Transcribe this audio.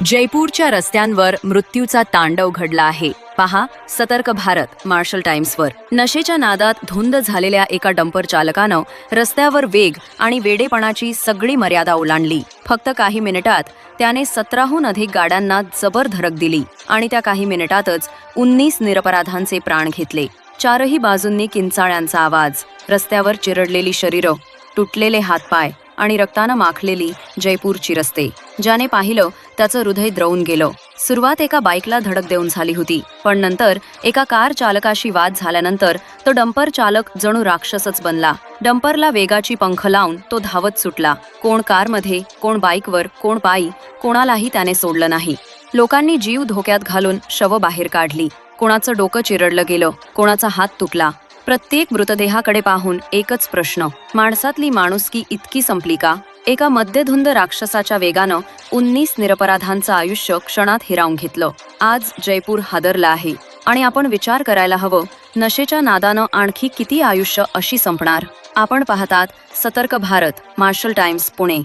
जयपूरच्या रस्त्यांवर मृत्यूचा तांडव घडला आहे. पहा सतर्क भारत मार्शल टाइम्सवर. नशेच्या नादात धुंद झालेल्या एका डंपर चालकानं रस्त्यावर वेग आणि वेडेपणाची सगळी मर्यादा ओलांडली. फक्त काही मिनिटात त्याने 17हून अधिक गाड्यांना जबर धडक दिली आणि त्या काही मिनिटातच 19 निरपराधांचे प्राण घेतले. चारही बाजूंनी किंचाळ्यांचा आवाज, रस्त्यावर चिरडलेली शरीरं, तुटलेले हातपाय आणि रक्तानं माखलेली जयपूरची रस्ते. ज्याने पाहिलं त्याचं हृदय द्रवून गेलं. सुरुवात एका बाईकला धडक देऊन झाली होती, पण नंतर एका कार चालकाशी वाद झाल्यानंतर तो डंपर चालक जणू राक्षसच बनला. डंपरला वेगाची पंख लावून तो धावत सुटला. कोण कारमध्ये, कोण बाईकवर, कोण पायी, कोणालाही त्याने सोडलं नाही. लोकांनी जीव धोक्यात घालून शव बाहेर काढली. कोणाचं डोकं चिरडलं गेलं, कोणाचा हात तुटला. प्रत्येक मृतदेहाकडे पाहून एकच प्रश्न, माणसातली माणुसकी इतकी संपली का? एका मद्यधुंद राक्षसाच्या वेगानं 19 निरपराधांचं आयुष्य क्षणात हिरावून घेतलं. आज जयपूर हादरलं आहे आणि आपण विचार करायला हवं, नशेच्या नादानं आणखी किती आयुष्य अशी संपणार? आपण पाहतात सतर्क भारत मार्शल टाइम्स पुणे.